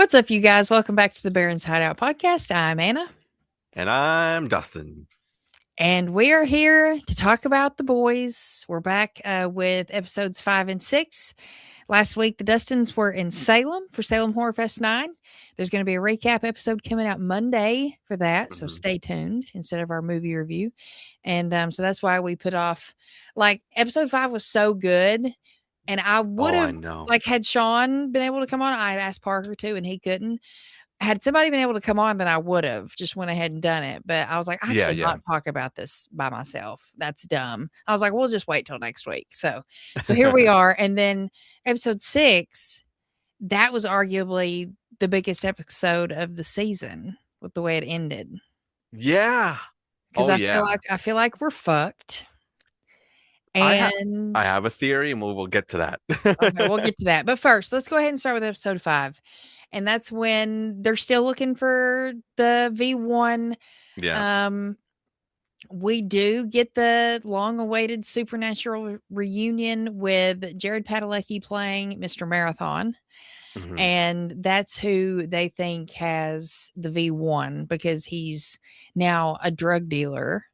What's up, you guys? Welcome back to the Baron's Hideout podcast. I'm Anna, And I'm Dustin. and we are here to talk about the boys. We're back with episodes 5 and 6. Last week, the Dustins were in Salem for Salem Horror Fest 9. There's going to be a recap episode coming out Monday for that, so Mhm. stay tuned instead of our movie review. And so that's why we put off. Like, episode 5 was so good, and I would Oh, I have, know. like, had Sean been able to come on, I asked Parker to, and he couldn't. Had somebody been able to come on, then I would have just went ahead and done it. But I was like, I Yeah, yeah. cannot talk about this by myself. That's dumb. I was like, we'll just wait till next week. So here we are. And then episode 6, that was arguably the biggest episode of the season with the way it ended. Yeah. Because Oh, I feel yeah. like we're fucked. I have And I have a theory, and we'll get to okay, we'll that. get to that. But first, let's go ahead and start with episode 5. And that's when they're still looking for the V1. Yeah. Um, we do get the long-awaited supernatural reunion with Jared Padalecki playing Mr. Marathon, Mhm. and that's who they think has the V1 because he's now a drug dealer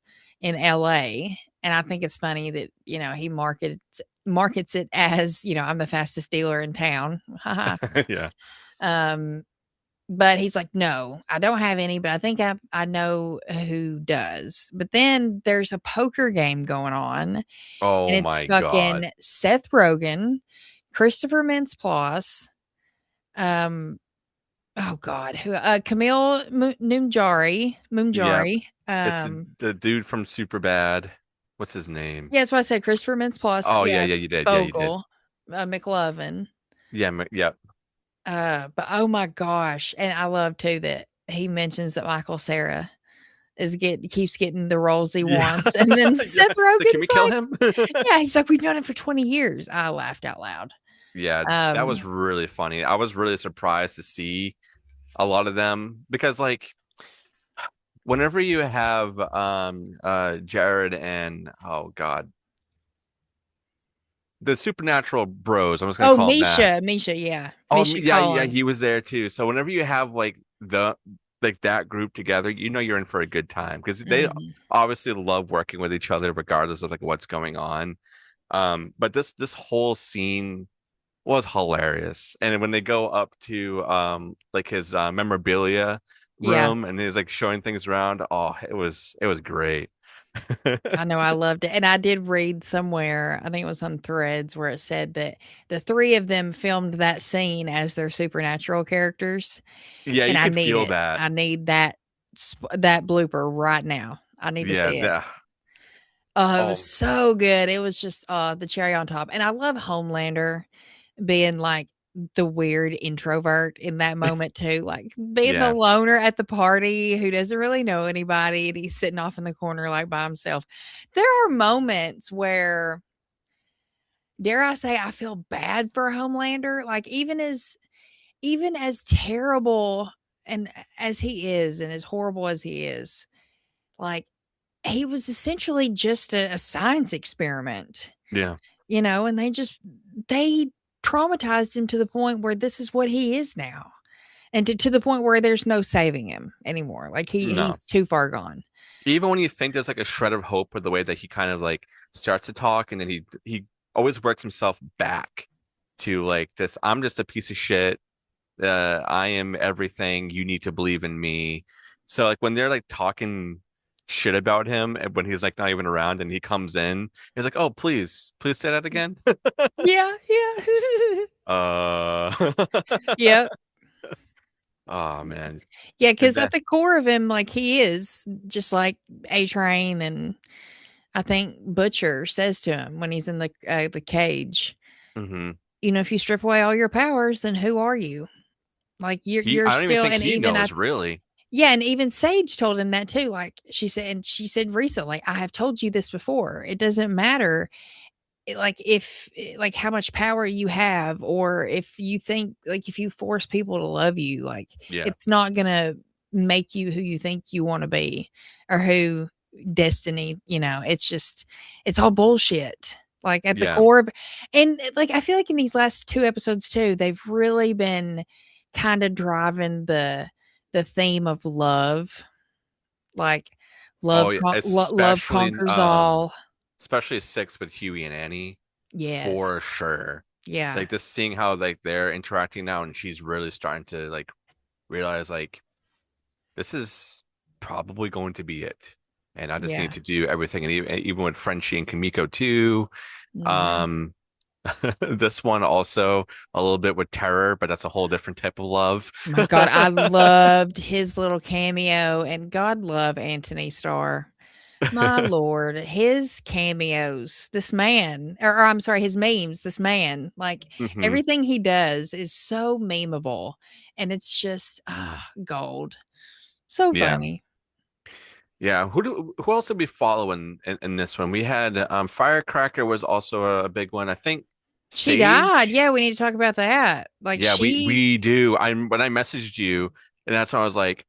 in LA. And I think it's funny that, he markets it as, I'm the fastest dealer in town. Yeah. um but he's like, "No, I don't have any, but I think I know who does." But then there's a poker game going on, and Oh it's my God. fucking Seth Rogen, Christopher Mintz-Plasse, um, oh god, who Camille Yep. Moonjari, It's the dude from Superbad. What's his name? yeah, that's why I said Christopher Mintz-Plasse, Oh, yeah, yeah, yeah, you did. Yeah, you did. Bogle, McLovin, Yeah, yeah. but oh my gosh, and I love too that he mentions that Michael Cera keeps getting the roles he Yeah. wants. And then Yeah. Seth So can we Rogen's kill like, him? yeah, he's like, we've known him for 20 years. I laughed out loud. Yeah, that was Um, really funny. I was really surprised to see a lot of them because like whenever you have Jared and oh god, the supernatural bros, I'm just gonna oh, call them that. Misha, yeah. Oh Misha yeah, yeah, Collin. he was there too. So whenever you have like that group together, you know you're in for a good time because they Mhm. obviously love working with each other regardless of like what's going on. But this whole scene was hilarious. And when they go up to like his memorabilia Yeah, room and he's like showing things around, oh, it was great. I know. I loved it. And I did read somewhere, I think it was on Threads, where it said that the three of them filmed that scene as their supernatural characters. Yeah, And you I could need feel it. that. I need that blooper right now. I need to Yeah, see it. that. Oh, it was Oh, so good. It was just the cherry on top. And I love Homelander being like the weird introvert in that moment too. Like being the yeah, loner at the party who doesn't really know anybody and he's sitting off in the corner like by himself. There are moments where, dare I say, I feel bad for Homelander. Like even as terrible and as he is and as horrible as he is, like he was essentially just a science experiment, yeah, and they traumatized him to the point where this is what he is now. And to the point where there's no saving him anymore. Like no. he's too far gone. Even when you think there's like a shred of hope for the way that he kind of like starts to talk and then he always works himself back to like this, I'm just a piece of shit. I am everything. You need to believe in me. So like when they're like talking shit about him and when he's like not even around and he comes in, he's like, "Oh, please say that again." Yeah, yeah. uh Yep. Oh man. Yeah, And because at that the core of him, like he is just like A Train, and I think Butcher says to him when he's in the cage, hmm if you strip away all your powers, then who are you? Like he you're I don't even still, think and he even knows really. yeah, and even Sage told him that too. Like she said recently, I have told you this before. It doesn't matter, like how much power you have, or if you think, like, if you force people to love you, like Yeah. it's not gonna make you who you think you want to be, or who destiny. It's all bullshit. Like at the Yeah. core of, and like I feel like in these last two episodes too, they've really been kind of driving the theme of love, like Oh yeah, love especially conquers all. especially six with Huey and Annie for Yes. sure. Yeah. Like just seeing how like they're interacting now, and she's really starting to like realize like this is probably going to be it, and I just need Yeah. to do everything. And even with Frenchie and Kimiko too. Mhm. Um, this one also a little bit with terror, but that's a whole different type of love. My God, I loved his little cameo, and God love Anthony Starr. My lord, his cameos, this man, or I'm sorry, his memes, this man, like Hmm. everything he does is so memeable, and it's just gold. So Yeah. funny. Yeah, who else did we follow in this one? We had Firecracker was also a big one. I think She died. Sage. Yeah, we need to talk about that. Like Yeah, we do. I'm when I messaged you, and that's when I was like,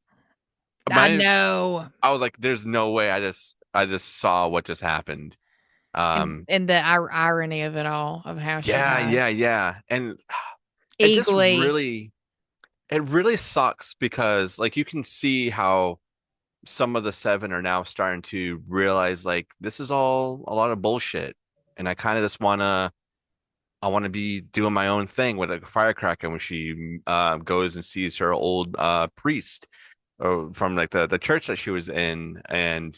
I my know, I was like, there's no way. I just saw what just happened. and Um, the irony of it all, of how she yeah, died. yeah, yeah, and it just Eagly, really sucks because like you can see how some of the seven are now starting to realize like this is all a lot of bullshit, and I kind of just I want to be doing my own thing with like a firecracker when she goes and sees her old priest or from like the church that she was in, and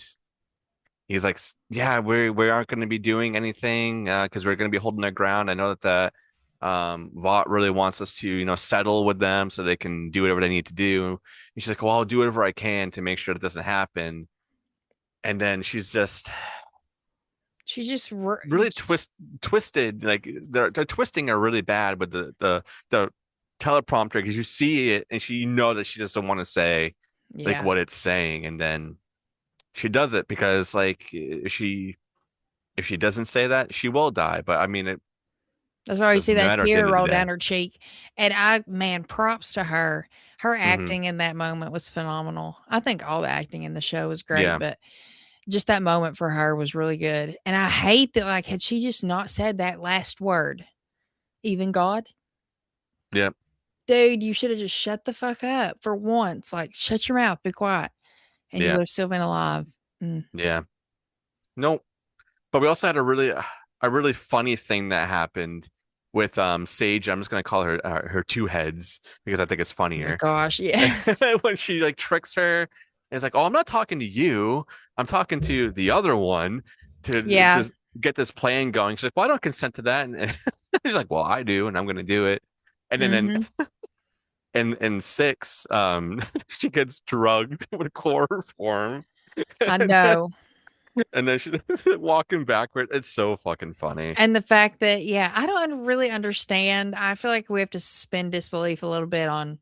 he's like, yeah, we aren't going to be doing anything because we're going to be holding our ground. I know that the Vought really wants us to settle with them so they can do whatever they need to do. And she's like, well, I'll do whatever I can to make sure that doesn't happen. And then she's just she really just twisted. Like they're twisting her really bad with the teleprompter because you see it and she know that she just don't want to say like yeah. what it's saying, and then she does it because like if she doesn't say that she will die. But I mean it That's why you see doesn't that matter at the tear end of the roll down day. her cheek. And I, man, props to her. Her Hmm. acting in that moment was phenomenal. I think all the acting in the show was great, Yeah. but just that moment for her was really good. And I hate that, like, had she just not said that last word, even God, Yeah. dude, you should have just shut the fuck up for once. Like, shut your mouth, be quiet, and you Yeah. would have still been alive. Mm. Yeah. No, but we also had a really funny thing that happened with Sage. I'm just gonna call her two heads because I think it's Oh my funnier. gosh, yeah. When she like tricks her, and it's like, "Oh, I'm not talking to you. I'm talking to the other one to Yeah. to get this plan going." She's like, "Well, I don't consent to that," and she's like, "Well, I do, and I'm gonna do it." And then Mhm. in six, she gets drugged with chloroform, I and then, know. and then she's walking backward. It's so fucking funny. And the fact that, yeah, I don't really understand. I feel like we have to suspend disbelief a little bit on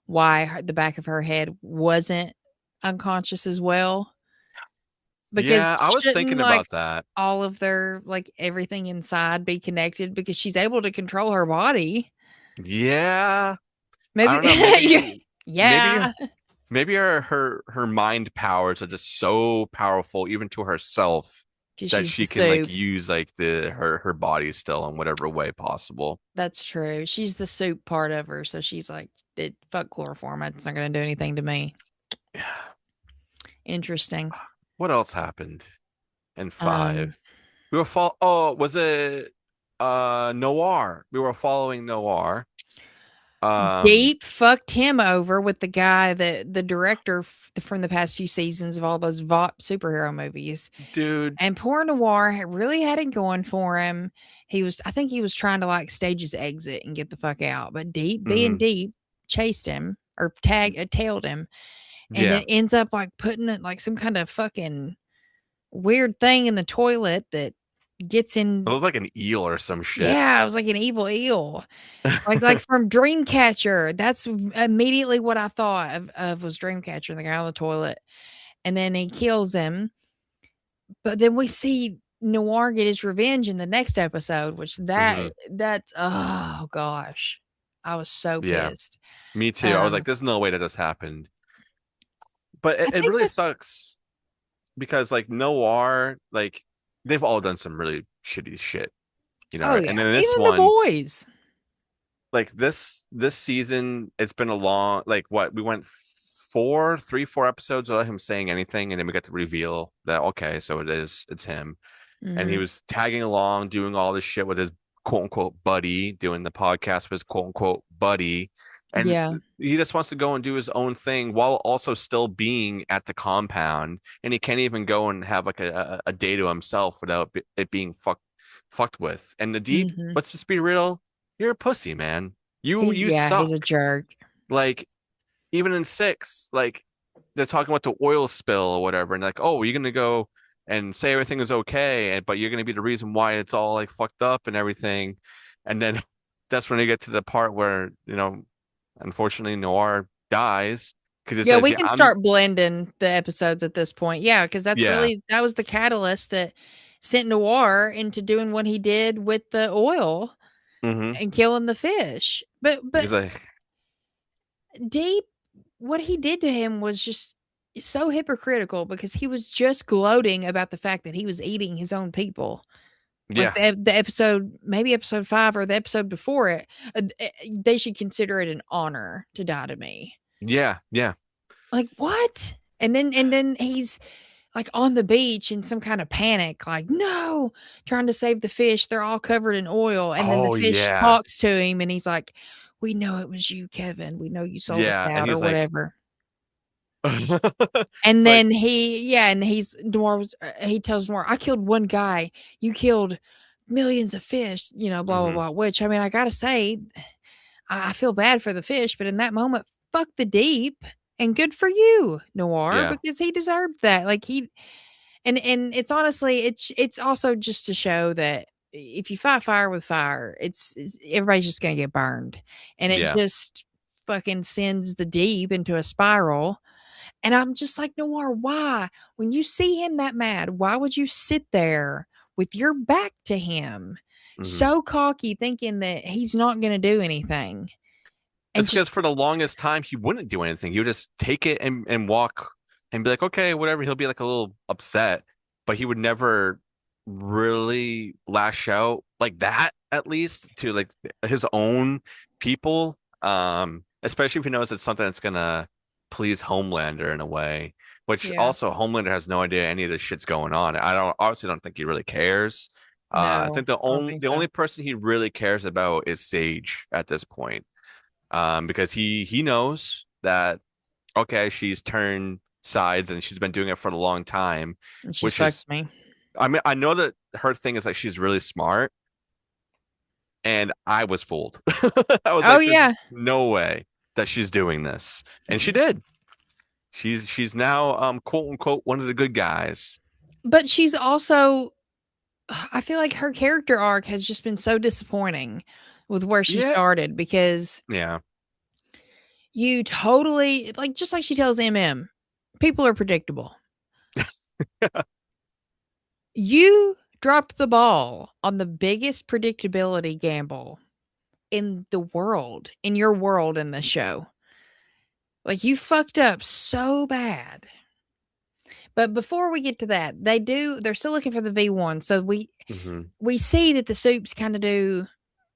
why the back of her head wasn't unconscious as well. Because Yeah, I was shouldn't thinking like about that. all of their like everything inside be connected because she's able to control her body? Yeah, I Maybe, don't know. Maybe, yeah, maybe her mind powers are just so powerful, even to herself, because that she's the she can like soup. use like her body still in whatever way possible. That's true. She's the soup part of her, so she's like, it, fuck chloroform. It's not going to do anything to me. Interesting. What else happened in Um, five? We were Oh, was it Noir? We were following Noir. Um, Deep fucked him over with the guy that the director from the past few seasons of all those Vought superhero movies. dude. And poor Noir really had it going for him. I think he was trying to like stage his exit and get the fuck out, but Deep, being Hmm. Deep, chased him or tailed him, and then Yeah, ends up like putting it like some kind of fucking weird thing in the toilet that gets it in. looked like an eel or some shit. Yeah, it was like an evil eel. Like from Dreamcatcher, that's immediately what I thought of was Dreamcatcher, the guy on the toilet, and then he kills him, but then we see Noir get his revenge in the next episode, which Hmm. that's oh gosh, I was so Yeah, pissed. me too. I was like, Um, there's no way that this happened. But it, I it think really that's sucks because like Noir, like they've all done some really shitty shit, oh and yeah, then this even the one, boys. like this season, it's been a long like what we went four episodes without him saying anything, and then we got the reveal that okay, so it's him, and he Mhm. was tagging along, doing all this shit with his quote unquote buddy, doing the podcast with his quote unquote buddy, and Yeah. he just wants to go and do his own thing while also still being at the compound, and he can't even go and have like a day to himself without it being fucked with. And the deep, Mhm. let's just be real, you're a pussy, man. You He's a suck. jerk. Like even in six, like they're talking about the oil spill or whatever, and like, oh, you're gonna go and say everything is okay, and but you're gonna be the reason why it's all like fucked up and everything. And then that's when they get to the part where, unfortunately Noir dies because it Yeah, says, we yeah, can I'm start blending the episodes at this point. Yeah, because yeah. that was the catalyst that sent Noir into doing what he did with the oil Mm-hmm. and killing the fish. But He's like, Deep, what he did to him was just so hypocritical because he was just gloating about the fact that he was eating his own people. Like yeah, the episode, maybe episode 5 or the episode before it, they should consider it an honor to die to me. yeah, yeah. Like, what? And then he's, like, on the beach in some kind of panic, like, "No," trying to save the fish, they're all covered in oil, and then the Oh fish yeah. talks to him, and he's like, "We know it was you, Kevin. We know you sold us Yeah. And out," or he's like, whatever. it's And like, then he tells Noir, "I killed one guy. You killed millions of fish," blah, blah, mhm, blah, which, I mean, I gotta say, I feel bad for the fish, but in that moment, fuck the deep, and good for you, Noir, yeah. because he deserved that. Like, and it's honestly, it's also just to show that if you fight fire with fire, it's everybody's just gonna get burned, and it Yeah. just fucking sends the deep into a spiral. And I'm just like, Noir, why? When you see him that mad, why would you sit there with your back to him, Mhm. so cocky, thinking that he's not going to do anything? And It's because just, for the longest time he wouldn't do anything. He would just take it and walk and be like, okay, whatever. He'll be like a little upset, but he would never really lash out like that, at least to like his own people. Especially if he knows it's something that's gonna please Homelander in a way, which yeah, also Homelander has no idea any of this shit's going on. I don't obviously don't think he really cares. I no, think the I don't only think the so. only person he really cares about is Sage at this point, because he knows that okay, she's turned sides and she's been doing it for a long time, And she's which fucked is, me. I mean, I know that her thing is like she's really smart, and I was fooled. I was Oh, like, there's yeah. no way that she's doing this, and she did. She's now quote unquote one of the good guys. But she's also, I feel like her character arc has just been so disappointing with where she Yeah, started because yeah, you totally, like, just like she tells MM, people are predictable. You dropped the ball on the biggest predictability gamble in the world, in your world in the show. Like, you fucked up so bad. But before we get to that, they're still looking for the V1. So hmm we see that the soups kind of do,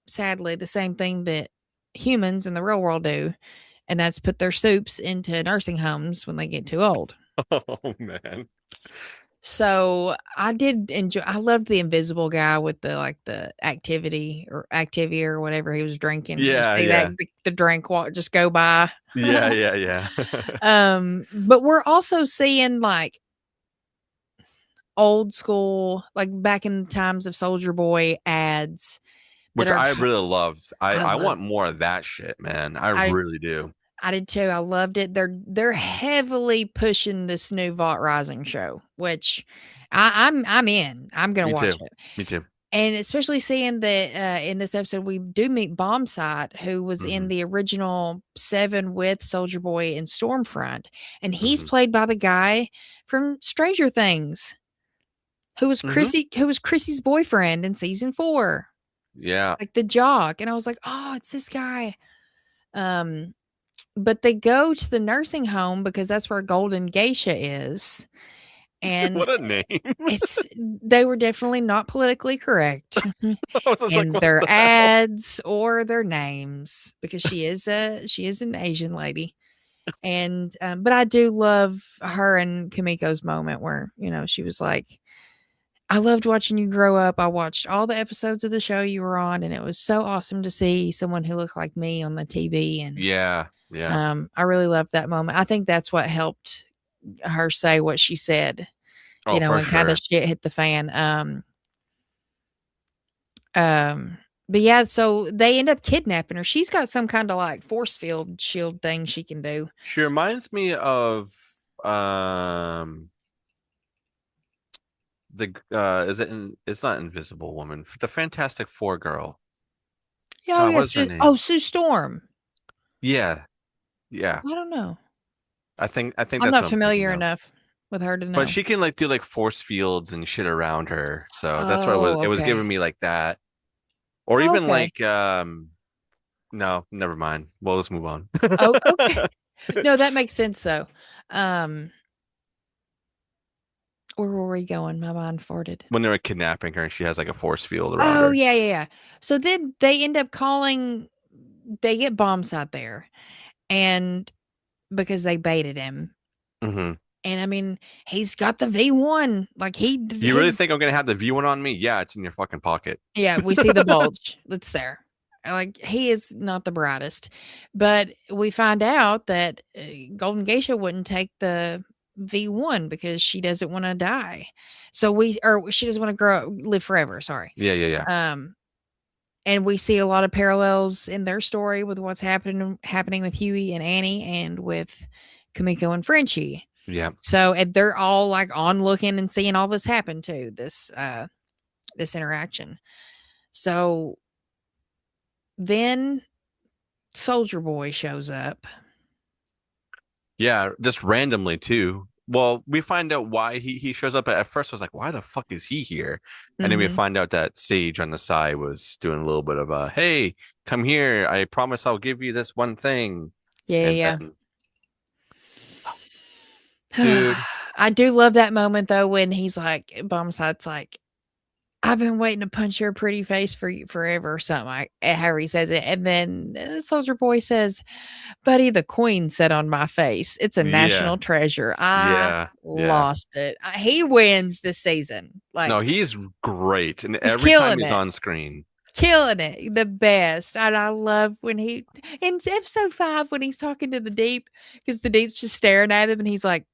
sadly, the same thing that humans in the real world do, and that's put their soups into nursing homes when they get too old. Oh man, So I did enjoy. I loved the invisible guy with the, like, the Activia or whatever he was drinking. You yeah, see that yeah, the drink walk just go by. yeah, yeah, yeah. But we're also seeing, like, old school, like, back in the times of Soldier Boy ads that Which are I really loved. I I I love want more of that shit, man. I I really do. I did too. I loved it. They're heavily pushing this new Vault Rising show, which I'm in. I'm gonna Me watch too. it. Me too. And especially seeing that, in this episode, we do meet Bombsight, who was in hmm the original 7 with Soldier Boy and Stormfront, and he's hmm played by the guy from Stranger Things, hmm Who was Chrissy's boyfriend in season 4, Yeah. like the jock, and I was like, "Oh, it's this guy." Um, but they go to the nursing home because that's where Golden Geisha is, And What a name. they were definitely not politically correct I was just like, in what their the hell? ads or their names because she is an Asian lady. And but I do love her and Kamiko's moment where, she was like, I loved watching you grow up. I watched all the episodes of the show you were on, and it was so awesome to see someone who looked like me on the TV. And Yeah, yeah. I really loved that moment. I think that's what helped her say what she said, Oh, for when kind of sure. shit hit the fan. Um, but yeah, so they end up kidnapping her. She's got some kind of like force field shield thing she can do. She reminds me of um the is it it's not Invisible Woman, the Fantastic Four girl. Oh God, yeah, what is her name? Sue Storm. Yeah, yeah. I don't know. I think I'm that's not what I'm thinking familiar of. enough with her to But know. she can like do like force fields and shit around her. So that's what it was. Oh, It was okay. giving me like that. Or even Okay. like no, never mind. Well, let's move on. Oh, okay. No, that makes sense though. Um, where were we going? My mind farted. When they were kidnapping her and she has like a force field around Oh, her. yeah, yeah, yeah. So then they end up calling they get bombs out there and because they baited him. Hmm. And I mean, he's got the V1. Like You really his think I'm gonna have the V1 on me? Yeah, it's in your fucking pocket. yeah, we see the bulge that's there. Like he is not the brightest, but we find out that Golden Geisha wouldn't take the V1 because she doesn't want to die. Or she doesn't want to live forever. Sorry. Yeah, yeah, yeah. Um, and we see a lot of parallels in their story with what's happening with Huey and Annie and with Kamiko and Frenchie. Yeah. So and they're all like on looking and seeing all this happen too. This interaction. So then Soldier Boy shows up. Yeah, just randomly too. Well, we find out why he shows up. At first, I was like, why the fuck is he here? And then we Mhm. find out that Sage on the side was doing a little bit of a, hey, come here. I promise I'll give you this one thing. Yeah, And yeah, then, yeah. dude, I do love that moment though when he's like, Bombside's like, I've been waiting to punch your pretty face for you forever or something like how he says it. And then Soldier Boy says, Buddy, the Queen said on my face, it's a yeah, national treasure. I yeah, yeah. lost it. He wins this season. No, Like he's great. And he's every time killing he's it. on screen, Killing it, the best, and I love when he in episode 5 when he's talking to the Deep because the Deep's just staring at him, and he's like,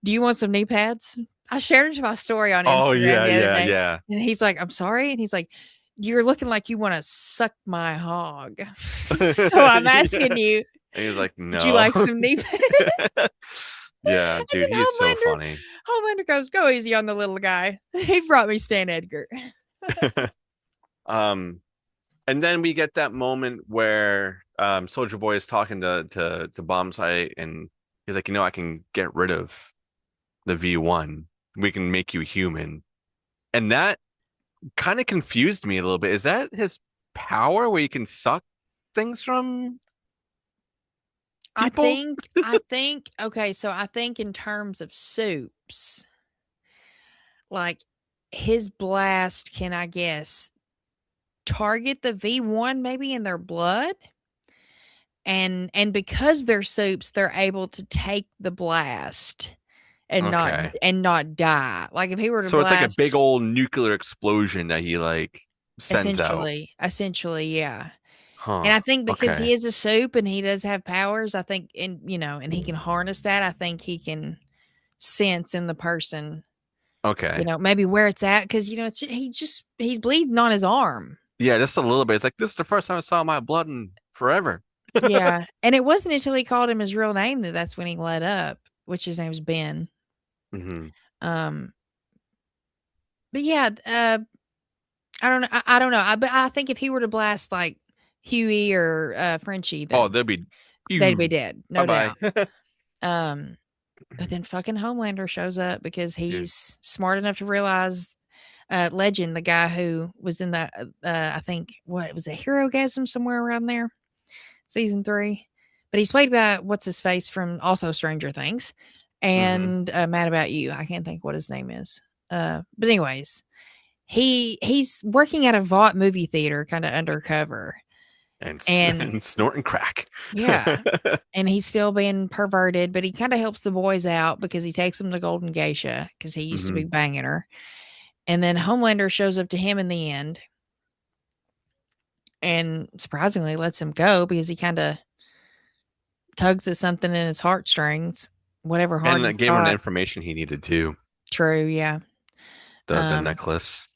"Do you want some knee pads?" I shared my story on oh, Instagram yeah, the other yeah, day, yeah. and he's like, "I'm sorry," and he's like, "You're looking like you wanna suck my hog." So I'm asking Yeah. you, And he's like, would you no. like some knee pads? Yeah, And dude, then he is so funny. Homelander goes, "Go easy on the little guy." He brought me Stan Edgar. Um, and then we get that moment where Soldier Boy is talking to Bombsight and he's like, I can get rid of the V1. We can make you human. And that kind of confused me a little bit. Is that his power where you can suck things from people? I think okay, so I think in terms of soups, like his blast can I guess target the V1 maybe in their blood and because they're soups, they're able to take the blast Okay. and not die. Like if he were to So it's like a big blast old nuclear explosion that he like sends out. essentially, yeah. And Huh. I think because Okay. he is a soup and he does have powers, I think and he can harness that, I think he can sense in the person, Okay. maybe where it's at because he's bleeding on his arm. Yeah, just a little bit. It's like this is the first time I saw my blood in forever. Yeah, and it wasn't until he called him his real name that's when he let up, which his name's Ben. Hmm. Um, but yeah, I don't know. I don't know. But I think if he were to blast like Huey or Frenchie, Oh, then they'll be they'd be you. dead, Bye no bye. doubt. Um, but then fucking Homelander shows up because Dude. he's smart enough to realize Legend, the guy who was in the I think what was it, Hero Gasm somewhere around there, season 3. But he's played by what's his face from also Stranger Things. Hmm. and Mad About You. I can't think what his name is. But anyways, he's working at a Vought movie theater, kind of undercover, And, and and snorting crack. yeah, and he's still being perverted, but he kind of helps the boys out because he takes them to Golden Geisha because he used to be Hmm. banging her. And then Homelander shows up to him in the end and surprisingly lets him go because he kind of tugs at something in his heartstrings, whatever heart And he's it gave him the got. information he needed too. True, yeah. The Um, necklace.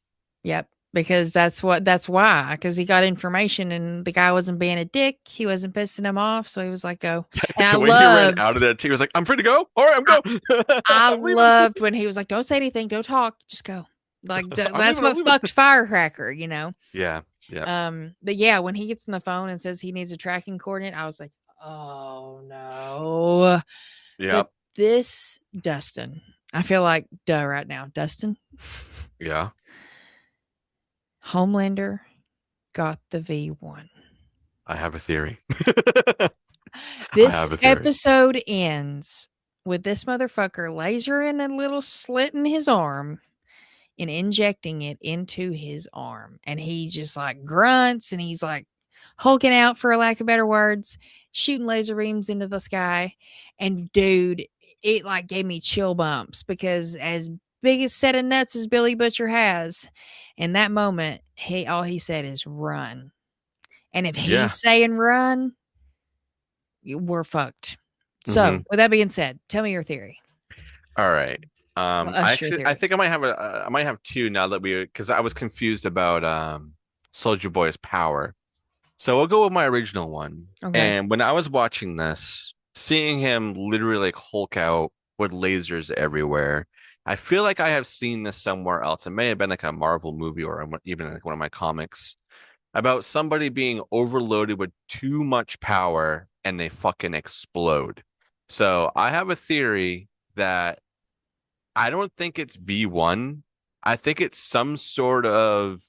yep, because that's why, because he got information and the guy wasn't being a dick. He wasn't pissing him off, so he was like, "Go." And The way he ran out of there too, he was like, "I'm free to go. All right, I'm I, go. I I'm leaving. loved when he was like, "Don't say anything, don't talk, just go." Like I'm that's leaving. I'm what leaving." fucked Firecracker, you know. Yeah. Yeah. But yeah, when he gets on the phone and says he needs a tracking coordinate, I was like, "Oh no." But Yep. this Dustin, I feel like duh right now. Dustin, Yeah. Homelander got the V1. I have a theory. I This have a theory. episode ends with this motherfucker lasering a little slit in his arm and injecting it into his arm. And he just like grunts and he's like hulking out, for a lack of better words, shooting laser beams into the sky. And dude, it like gave me chill bumps because as big a set of nuts as Billy Butcher has, in that moment, all he said is run. And if Yeah. he's saying run, we're fucked. So, Hmm. with that being said, tell me your theory. All right. Well, I your actually, I theory. think I might have two now that because I was confused about Soldier Boy's power. So we'll go with my original one. Okay. And when I was watching this, seeing him literally like Hulk out with lasers everywhere, I feel like I have seen this somewhere else. It may have been like a Marvel movie or even like one of my comics about somebody being overloaded with too much power and they fucking explode. So I have a theory that I don't think it's V1. I think it's some sort of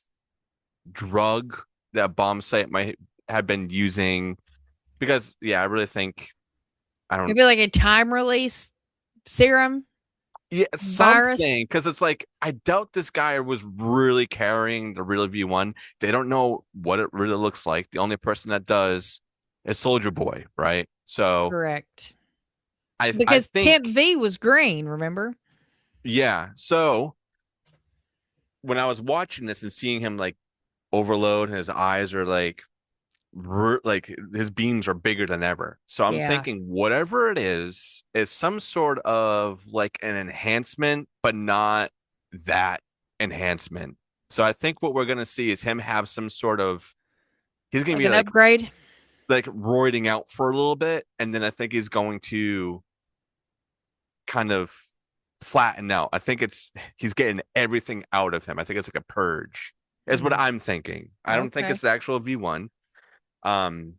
drug that bomb site might have been using because yeah, I really think I don't Maybe like a time release serum yeah, virus. something because it's like I doubt this guy was really carrying the real V1. They don't know what it really looks like. The only person that does is Soldier Boy, right? So Correct. I Because Temp think V was green, remember? yeah. So when I was watching this and seeing him like overload and his eyes are like his beams are bigger than ever. So I'm Yeah. thinking whatever it is some sort of like an enhancement, but not that enhancement. So I think what we're gonna see is him have some sort of he's gonna Like be an upgrade. like roiding out for a little bit, and then I think he's going to kind of flatten out. I think it's he's getting everything out of him. I think it's like a purge, is what Mm, I'm thinking. I don't think okay. it's the actual V1. Um,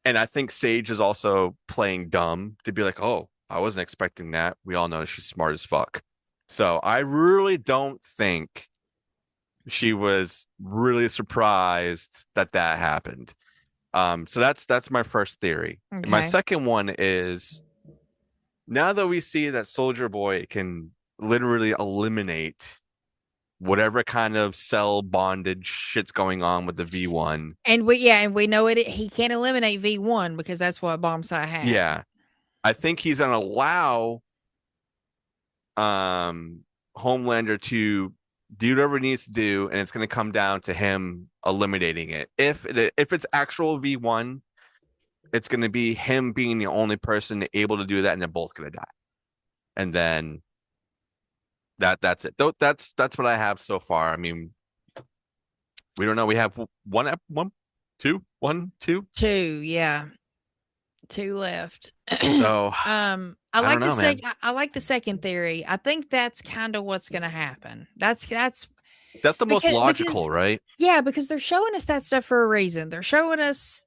And I think Sage is also playing dumb to be like, oh, I wasn't expecting that. We all know she's smart as fuck. So I really don't think she was really surprised that that happened. So that's my first theory. And my Okay. second one is now that we see that Soldier Boy can literally eliminate whatever kind of cell bondage shit's going on with the V1. And we know it he can't eliminate V1 because that's what Bombsite had. Yeah, I think he's gonna allow um Homelander to do whatever he needs to do, and it's going to come down to him eliminating it. If it's actual V1, it's going to be him being the only person able to do that, and they're both going to die. And then that's it. That's what I have so far. I mean, we don't know. We have one, two, one, two. 2, yeah. 2 left. So I I don't like the know, man. I like the second theory. I think that's kind of what's going to happen. That's That's the most because logical, right? yeah, because they're showing us that stuff for a reason. They're showing us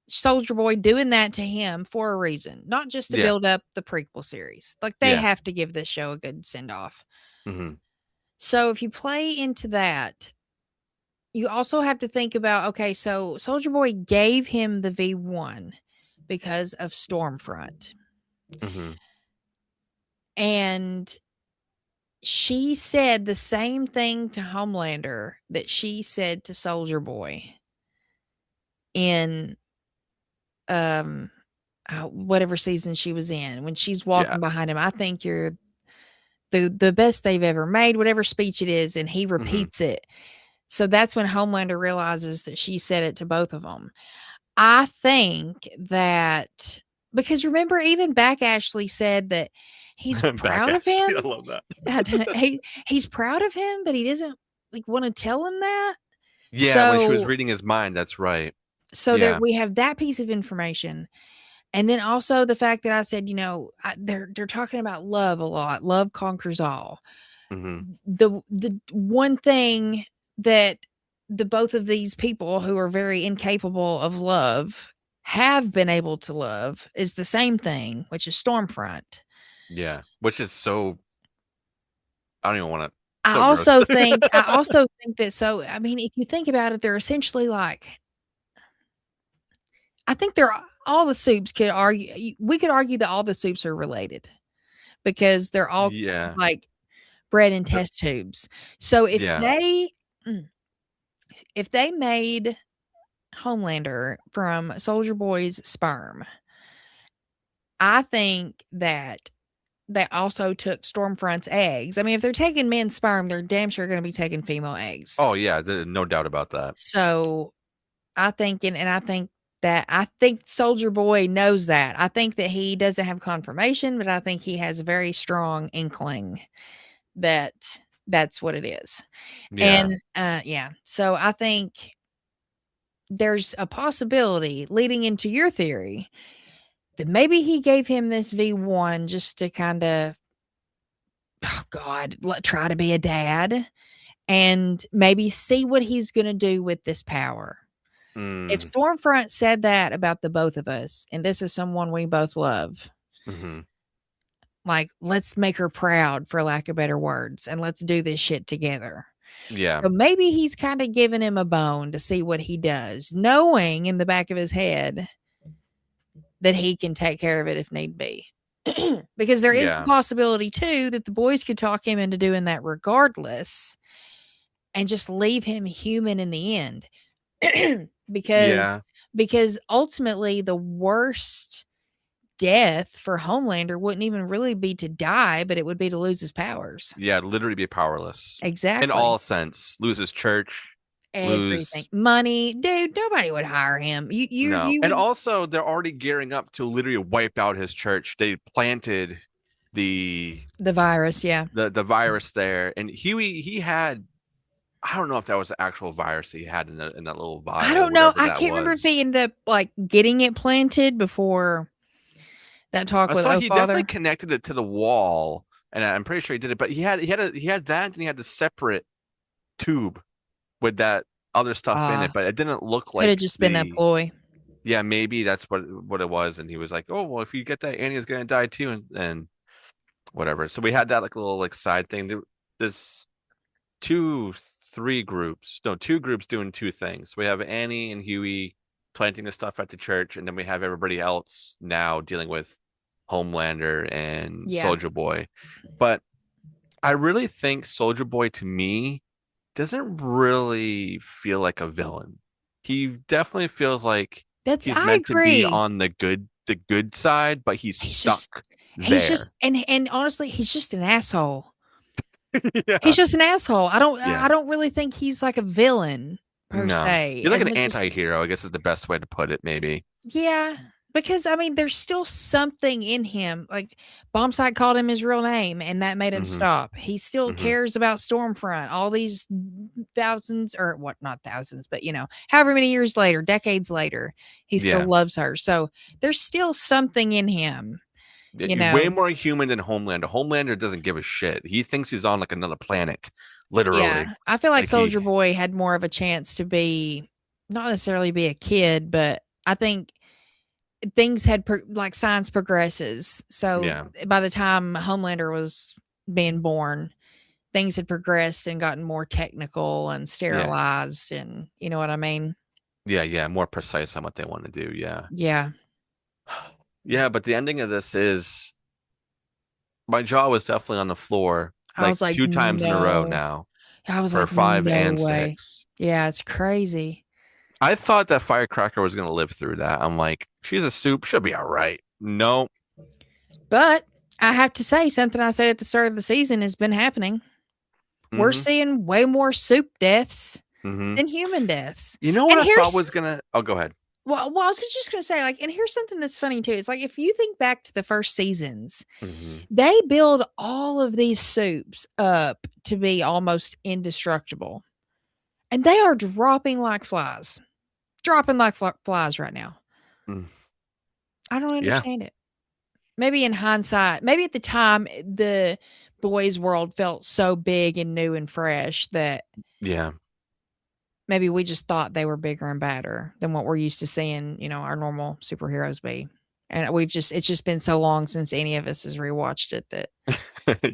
Soldier Boy doing that to him for a reason, not just to Yeah, build up the prequel series. Like they yeah. have to give this show a good send off. Hmm. So if you play into that, you also have to think about okay, so Soldier Boy gave him the V1 because of Stormfront. Hmm. And she said the same thing to Homelander that she said to Soldier Boy in um whatever season she was in when she's Yeah. walking behind him. I think you're the best they've ever made, whatever speech it is, and he Hmm. repeats it. So that's when Homelander realizes that she said it to both of them. I think that because remember, even Back Ashley said that he's Back proud of Ashley. him. I love that. He's proud of him, but he doesn't like want to tell him that. Yeah, when she was So reading his mind, that's right. so there Yeah. we have that piece of information. And then also the fact that I said, they're talking about love a lot. Love conquers all. Hmm. The one thing that the both of these people who are very incapable of love have been able to love is the same thing, which is Stormfront. Yeah. Which is so, I don't even want to, I so gross. also think I also think that so I mean, if you think about it, they're essentially like I think they're all the soups could argue we could argue that all the soups are related because they're all Yeah. like bread in The, test tubes. So yeah. mm, if they made Homelander from Soldier Boy's sperm, I think that they also took Stormfront's eggs. I mean, if they're taking men's sperm, they're damn sure going to be taking female eggs. Oh, yeah. There's no doubt about that. So I think, and I think that I think Soldier Boy knows that. I think that he doesn't have confirmation, but I think he has a very strong inkling that that's what it is. Yeah. And yeah, so I think there's a possibility leading into your theory that maybe he gave him this V1 just to kind of, oh God, try to be a dad and maybe see what he's going to do with this power. If Mm. Stormfront said that about the both of us, and this is someone we both love, Hmm. like, let's make her proud, for lack of better words, and let's do this shit together. Yeah. So maybe he's kind of giving him a bone to see what he does, knowing in the back of his head that he can take care of it if need be. Because there is the Yeah. possibility too that the boys could talk him into doing that regardless and just leave him human in the end. because Yeah. because ultimately the worst death for Homelander wouldn't even really be to die, but it would be to lose his powers. Yeah. Literally be powerless in Exactly. all sense. Lose his church, Everything. lose. Money, dude, nobody would hire him. No. You And would also, they're already gearing up to literally wipe out his church. They planted the the virus, yeah. the virus there, and he had, I don't know if that was the actual virus he had in that little I vial, don't know. whatever I that can't remember if was. they ended up like getting it planted before that talk I with saw Oh he definitely Father. connected it to the wall, and I'm pretty sure he did it. But he had that, and he had the separate tube with that other stuff in it, but it didn't look Could have like just been a the. ploy. Yeah, maybe that's what it was, and he was like, "Oh well, if you get that, Annie's gonna die too," and whatever. So we had that like little like side thing. There's two, three groups, no, two groups doing two things. We have Annie and Huey planting the stuff at the church, and then we have everybody else now dealing with Homelander and Yeah. Soldier Boy. But I really think Soldier Boy to me doesn't really feel like a villain. He definitely feels like That's he's I meant to be agree. on the good side, but he's He's just stuck he's just there. and honestly, he's just an asshole. He's Yeah. just an asshole. I Yeah. don't really think he's like a villain per No. se He's like as an much as anti-hero, I guess is the best way to put it, maybe. yeah, because I mean there's still something in him. Like Bombsight called him his real name and that made him Hmm. stop. He still Hmm. cares about Stormfront. All these thousands or what not thousands, but however many years later, decades later, he still Yeah. loves her. So there's still something in him, you You're way know. more human than Homelander. Homelander doesn't give a shit. He thinks he's on like another planet, Yeah, literally. I feel like Like he, Soldier Boy had more of a chance to be not necessarily be a kid, but I think things had like science progresses. So yeah, by the time Homelander was being born, things had progressed and gotten more technical and yeah, sterilized, and you know what I mean? yeah. More precise on what they want to do. Yeah, Yeah. yeah. But the ending of this is my jaw was definitely on the floor I like was like, two times in a row no. now I was for like, five no and way. six. Yeah, it's crazy. I thought that Firecracker was gonna live through that. I'm like, she's a soup, she'll be all right. No. But I have to say, something I said at the start of the season has been happening. We're Mm-hmm. seeing way more soup deaths Mm-hmm. than human deaths. You know what And I thought here's was gonna? Oh, go ahead. well, I was just gonna say, like, and here's something that's funny too. It's like if you think back to the first seasons, Mm-hmm. they build all of these soups up to be almost indestructible, and they are dropping like flies right now. Mm. I don't Yeah. understand it. Maybe in hindsight, maybe at the time the boys' world felt so big and new and fresh that Yeah. maybe we just thought they were bigger and badder than what we're used to seeing, our normal superheroes be. And it's just been so long since any of us has rewatched it that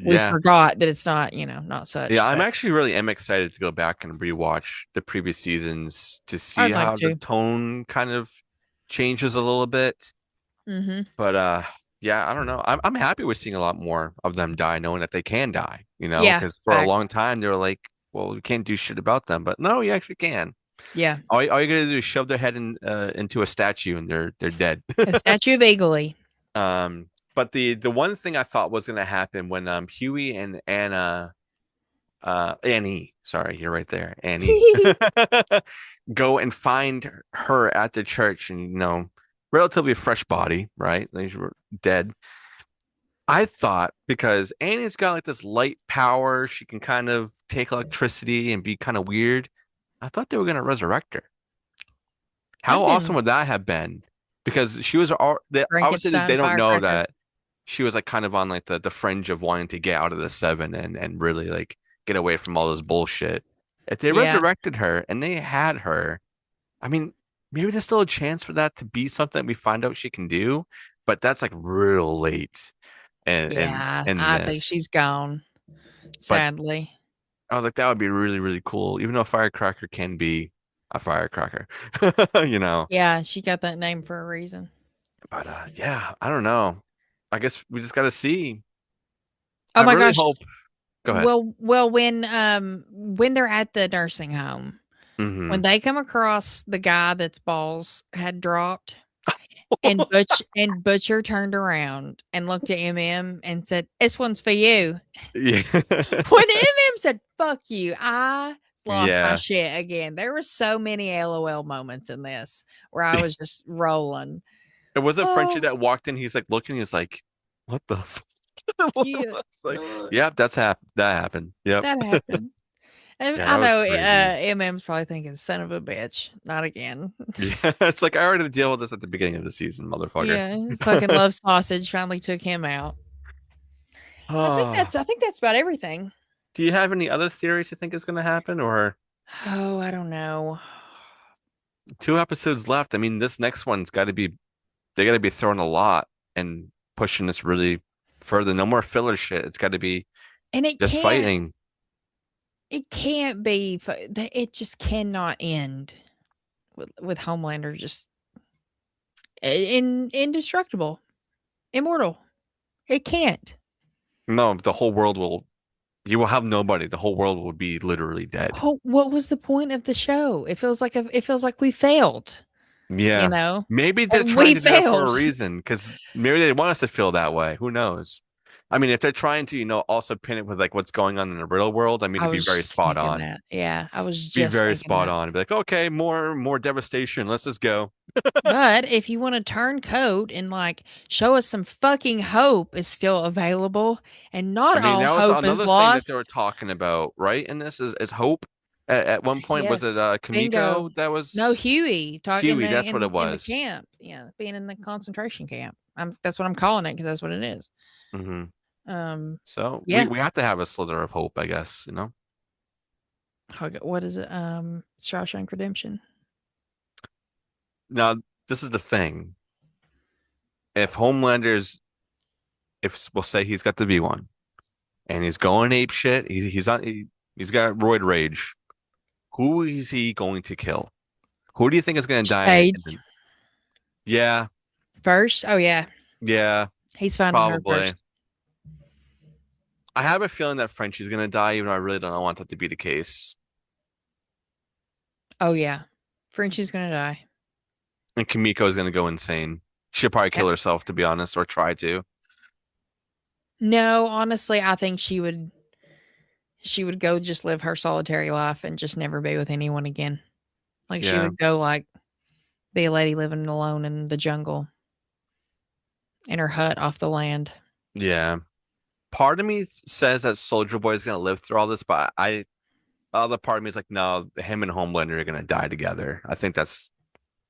we Yeah. forgot that it's not, not Yeah. such, I'm but actually really am excited to go back and rewatch the previous seasons to see I'd like how the to. tone kind of changes a little bit. Mhm. But yeah, I don't know. I'm happy we're seeing a lot more of them die, knowing that they can die, Yeah, because for a facts. long time they were like, well, we can't do shit about them. But no, you actually can. Yeah. All you gotta do is shove their head into a statue and they're dead. A statue of Eagly. But the one thing I thought was gonna happen when Huey and Annie, sorry, you're right there, Annie, go and find her at the church, and relatively fresh body, right? They were dead. I thought because Annie's got like this light power, she can kind of take electricity and be kind of weird. I thought they were gonna resurrect her. That'd How have awesome been would that have been? Because she was obviously they Frankenstein don't know firecracker. that she was like kind of on like the fringe of wanting to get out of the seven and really like get away from all this bullshit. If they Yeah. resurrected her and they had her, I mean, maybe there's still a chance for that to be something we find out she can do, but that's like real late in in, Yeah, in I think this. she's gone, But sadly. I was like, that would be really, really cool, even though Firecracker can be a firecracker, you know. Yeah, she got that name for a reason. But yeah, I don't know. I guess we just got to see. Oh I my really gosh. hope. Go ahead. Well, when they're at the nursing home, Hmm. when they come across the guy that's balls had dropped and Butcher turned around and looked at MM and said, "This one's for you." Yeah. When MM said, "Fuck you," I lost my Yeah. shit again. There were so many LOL moments in this where I was just rolling. It wasn't Frenchie Oh, that walked in. He's like looking. He's like, "What the?" yeah. It's like, Ugh, yep, that happened. Yep. that happened. And Yeah, I that was know, crazy. MM's probably thinking, "Son of a bitch, not again." Yeah, it's like I already had to deal with this at the beginning of the season, motherfucker. Yeah, fucking love sausage finally took him out. Oh, I think that's about everything. do you have any other theories you think is going to happen, or Oh, I don't know. two episodes left? I mean, this next one's got to be they got to be throwing a lot and pushing this really further. No more filler shit. It's got to be And just fighting. it can't be, it just cannot end with Homelander just indestructible, immortal. It can't. No, the whole world will. You will have nobody. The whole world will be literally dead. Oh, what was the point of the show? It feels like we failed, you Yeah. know? Maybe they're And trying we to do that for a failed. reason, because maybe they want us to feel that way. Who knows? I mean, if they're trying to, also pin it with like what's going on in the real world, I mean, I it'd be was very just spot thinking on. that. Yeah, I was Be just very thinking spot that. on. Be like, okay, more devastation. Let's just go. But if you want to turn coat and like show us some fucking hope is still available and I not mean, all that was hope is another thing that they were lost. talking about, right? In this is hope. At one point, was it Yes, bingo. Kamiko that No, was Huey talk Huey? That's what it in the was. camp. Yeah, being in the concentration camp. That's what I'm calling it because that's what it is. Hmm. Um, So we yeah. we have to have a slither of hope, I guess. What is it? Shawshank Redemption. Now, this is the thing. If Homelander's, if we'll say he's got the V1 and he's going ape shit, he's got roid rage. Who is he going to kill? Who do you think is going to die? Sage Yeah, first. Oh yeah, yeah, he's finding her probably. first. I have a feeling that Frenchie's gonna die, even though I really don't want that to be the case. Oh, yeah. Frenchie's gonna die. And Kimiko is gonna go insane. She'll probably Yeah. kill herself, to be honest, or try to. No, honestly, I think she would go just live her solitary life and just never be with anyone again. Like, she Yeah, would go, like, be a lady living alone in the jungle in her hut off the land. yeah. Part of me says that Soldier Boy is gonna live through all this, but other part of me is like, no, him and Homelander are gonna die together. I think that's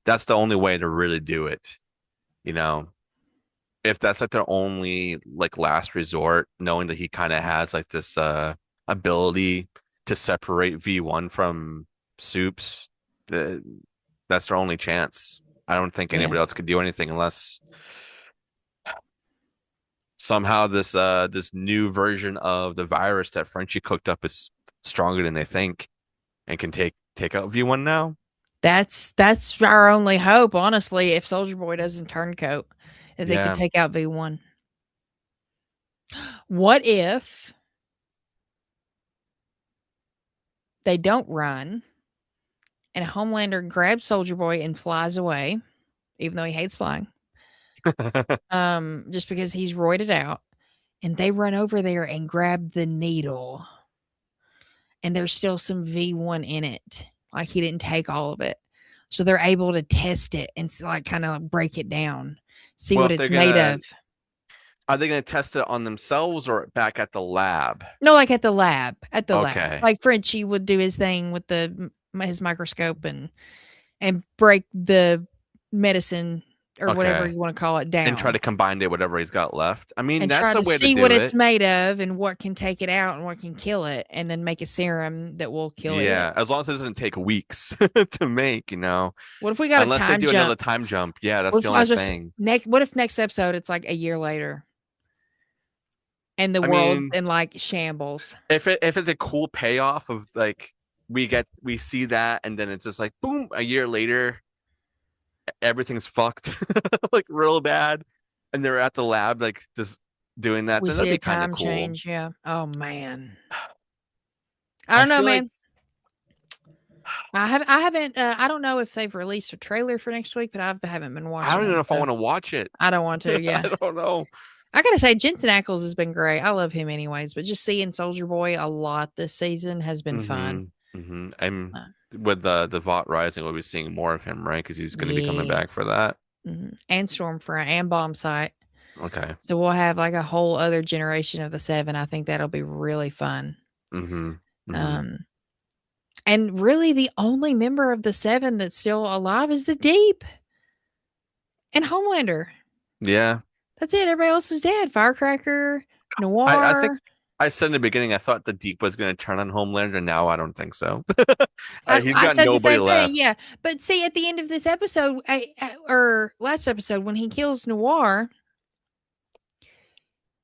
the only way to really do it. You know, if that's like their only like last resort, knowing that he kind of has like this ability to separate V1 from Soups, uh, that's their only chance. I don't think Yeah. anybody else could do anything unless somehow this new version of the virus that Frenchie cooked up is stronger than they think and can take out V1 now. That's our only hope, honestly, if Soldier Boy doesn't turncoat, if they could Yeah. take out V1. What if they don't run and Homelander grabs Soldier Boy and flies away, even though he hates flying, just because he's roided out, and they run over there and grab the needle, and there's still some V1 in it, like he didn't take all of it. So they're able to test it and like kind of break it down, see Well, what if they're it's made gonna of. are they gonna test it on themselves or back at the lab? No, like at the lab, at the lab. Okay. Like Frenchie would do his thing with his microscope and break the medicine or whatever Okay. you want to call it And try down to combine it whatever he's got left. I mean, and that's try a to way to see what do it's it. made of and what can take it out and what can kill it, and then make a serum that will kill it. Yeah, as long as it doesn't take weeks to make, What if we got a unless they time do another jump? time jump. Yeah, that's What the if I only was just thing. next? What if next episode it's like a year later and the I world's mean, in like shambles? if it's a cool payoff of like we see that and then it's just like boom, a year later everything's fucked like real bad and they're at the lab like just doing that, We then that'd see be a kind of time cool. change. Yeah. Oh man. I I don't know, feel like man. I haven't I don't know if they've released a trailer for next week, but I haven't been I don't watching even know them, if I so want to watch it. I don't want to, yeah. I don't know. I gotta say, Jensen Ackles has been great. I love him anyways, but just seeing Soldier Boy a lot this season has been fun. And Uh, with the Vought Rising, we'll be seeing more of him, right? Because he's going to be coming yeah. back for that. And Stormfront and Bomb Sight. Okay. So we'll have like a whole other generation of the Seven. I think that'll be really fun. Mm-hmm. Mm-hmm. Um, and really the only member of the Seven that's still alive is the Deep and Homelander. Yeah. That's it. Everybody else is dead. Firecracker, I think Noir. I said in the beginning I thought the Deep was going to turn on Homelander. Now I don't think so. He's I got said the nobody same thing, left. yeah. But see, at the end of this episode, or last episode, when he kills Noir,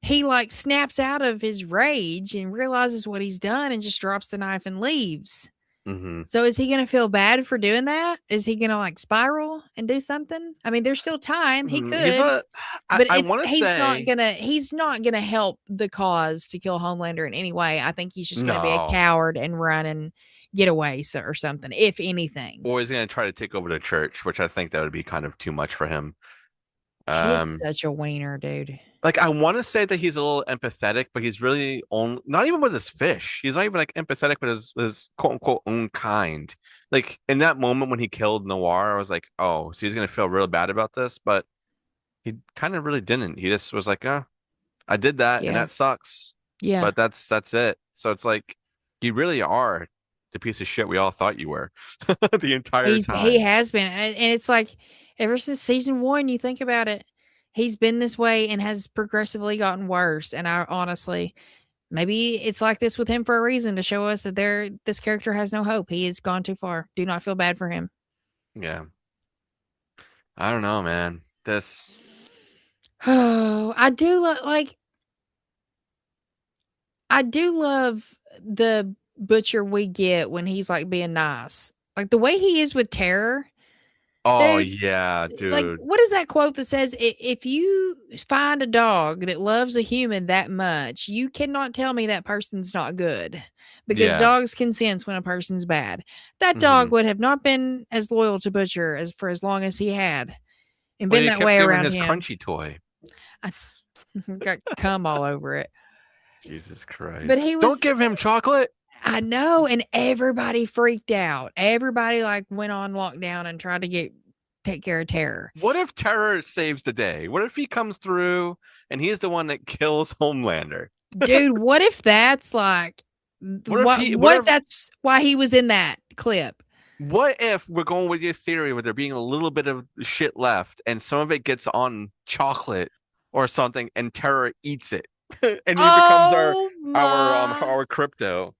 he like snaps out of his rage and realizes what he's done and just drops the knife and leaves. Mm-hmm. So is he going to feel bad for doing that? Is he going to like spiral and do something? I mean, there's still time. He He's could, not. but I want to say he's not gonna help the cause to kill Homelander in any way. I think he's just gonna be a no. coward and run and get away or something, if anything. Or he's going to try to take over the church, which I think that would be kind of too much for him. He's Um, such a wiener, dude. like I want to say that he's a little empathetic, but he's really on not even with his fish. He's not even like empathetic with his quote unquote own kind. Like in that moment when he killed Noir, I was like, oh, so he's gonna feel real bad about this, but he kind of really didn't. He just was like, I did that and Yeah. that sucks, Yeah. but that's it. So it's like you really are the piece of shit we all thought you were the entire He time. has been, and it's like ever since season one, you think about it, he's been this way and has progressively gotten worse. And I honestly, maybe it's like this with him for a reason to show us that this character has no hope. He has gone too far. Do not feel bad for him. Yeah, I don't know, man. This Oh, I do love the Butcher we get when he's like being nice. Like the way he is with Terror, Oh Dude, yeah, like, dude. what is that quote that says, If you find a dog that loves a human that much, you cannot tell me that person's not good because Yeah. dogs can sense when a person's bad. That dog Hmm. would have not been as loyal to Butcher as for as long as he had and Well, been he that kept way giving around his him. crunchy toy. I got cum all over it. Jesus But Christ. he Don't was, give him chocolate. I know, and everybody freaked out. Everybody like went on lockdown and tried to take care of Terror. What if Terror saves the day? What if he comes through and he's the one that kills Homelander? Dude, what if that's like What if what if that's why he was in that clip? what if we're going with your theory where there being a little bit of shit left and some of it gets on chocolate or something and Terror eats it and he becomes Oh my our crypto.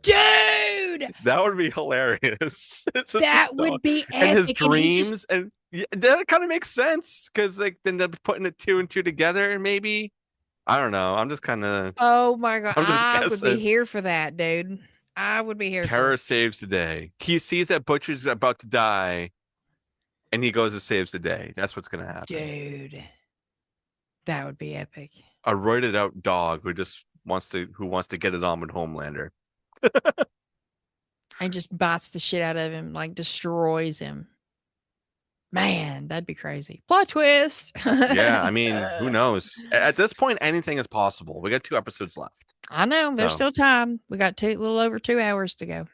dude, That would be hilarious. It's just that this dog would be and his epic. And he just dreams, and yeah, that kind of makes sense because like then they're putting it two and two together. Maybe I don't know. oh my god, I'm just I would be guessing. here for that, dude. I would be here for Terror it. saves the day. He sees that Butcher's about to die, and he goes and saves the day. That's what's gonna happen. Dude, that would be epic. A roided out dog who wants to get it on with Homelander. And just bites the shit out of him, like destroys him. Man, that'd be crazy. Plot twist. Yeah, I mean, who knows? At this point, anything is possible. We got 2 episodes left, I know there's so still time. We got little over 2 hours to go.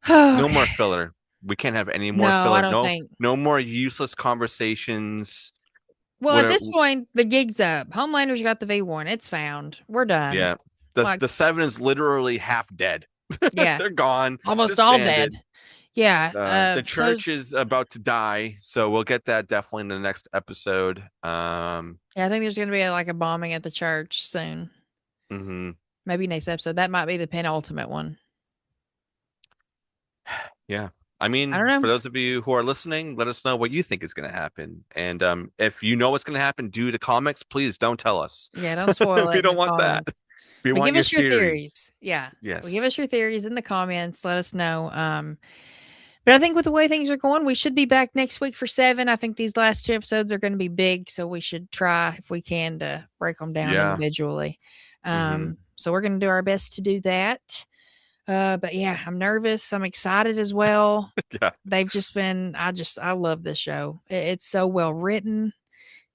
no more Okay. filler. We can't have any more No, I filler. don't think. No more useless conversations. Well, at What? this point, the gig's up. Homelander's got the V1. It's found. We're done. Yeah, Like, the seven is literally half dead. yeah, They're gone, almost all dead. disbanded. Yeah. The So church is about to die, so we'll get that definitely in the next episode. yeah, I think there's gonna be like a bombing at the church soon. Mhm. Maybe next episode. That might be the penultimate one. Yeah. I I don't mean, for know. those of you who are listening, let us know what you think is going to happen. And if you know what's going to happen due to comics, please don't tell us. Yeah, don't spoil We it in don't the want that. comments. We But want give your us your theories. theories. Yeah. Well, give Yes. us your theories in the comments. Let us know. But I think with the way things are going, we should be back next week for 7. I think these last 2 episodes are going to be big, so we should try if we can to break them down Yeah. individually. Hmm. So we're going to do our best to do that. But yeah, I'm nervous. I'm excited as well. Yeah. They've just been I love this show. It's so well written.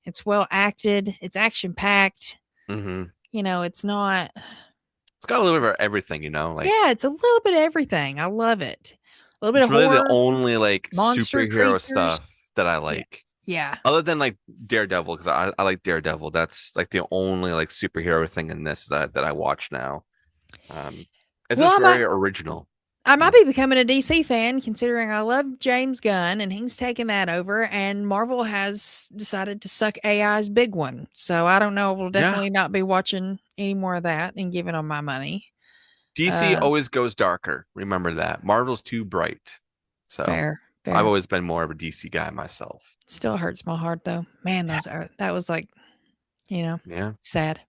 It's well acted. It's action packed. Hmm. It's not It's got a little bit of everything, like yeah, it's a little bit of everything. I love it. A little bit it's of really the horror, only like monster superhero creatures. stuff that I Yeah. like. Yeah. Other than like Daredevil, because I like Daredevil. That's like the only like superhero thing in this that I watch now. Um, it's Well, just very original. I Yeah. might be becoming a DC fan considering I love James Gunn and he's taken that over and Marvel has decided to suck AI's big one. So I don't know. We'll Yeah. definitely not be watching any more of that and giving them my money. DC Uh, always goes darker. Remember that. Marvel's too bright. So fair, I've fair. always been more of a DC guy myself. Still hurts my heart though. Man, Yeah. that was like, Yeah. sad.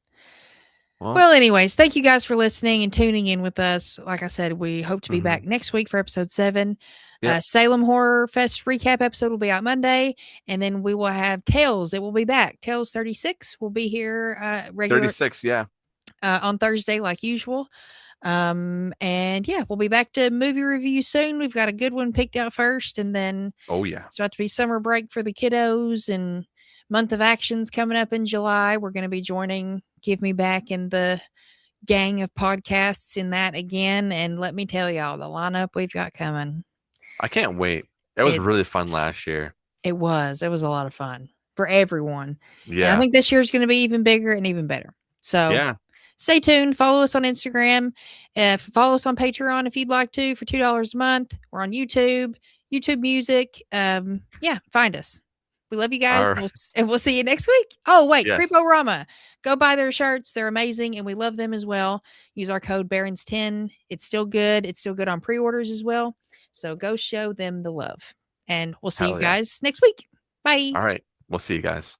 Well, Well, anyways, thank you guys for listening and tuning in with us. Like I said, we hope to be hmm back next week for episode 7. yeah. Salem Horror Fest recap episode will be out Monday, and then we will have Tales. It will be back. Tales 36 will be here regular 36. Yeah. on Thursday, like usual. And yeah, we'll be back to movie review soon. We've got a good one picked out first, and then Oh, yeah. it's about to be summer break for the kiddos and month of actions coming up in July. We're going to be joining Give Me Back in the gang of podcasts in that again. And let me tell y'all, the lineup we've got coming. I can't wait. It was really fun It's last year. it was a lot of fun for everyone. And I Yeah. think this year is going to be even bigger and even better. So Yeah. stay tuned. Follow us on Instagram. Follow us on Patreon if you'd like to for $2 a month. We're on YouTube, YouTube Music. Yeah, find us. We love you guys, All and right. we'll see you next week. Oh wait, Yes. Creeporama, go buy their shirts. They're amazing, and we love them as well. Use our code Barons10. It's still good. It's still good on pre-orders as well. So go show them the love, and we'll see you Hell yeah. guys next week. Bye. All right. We'll see you guys.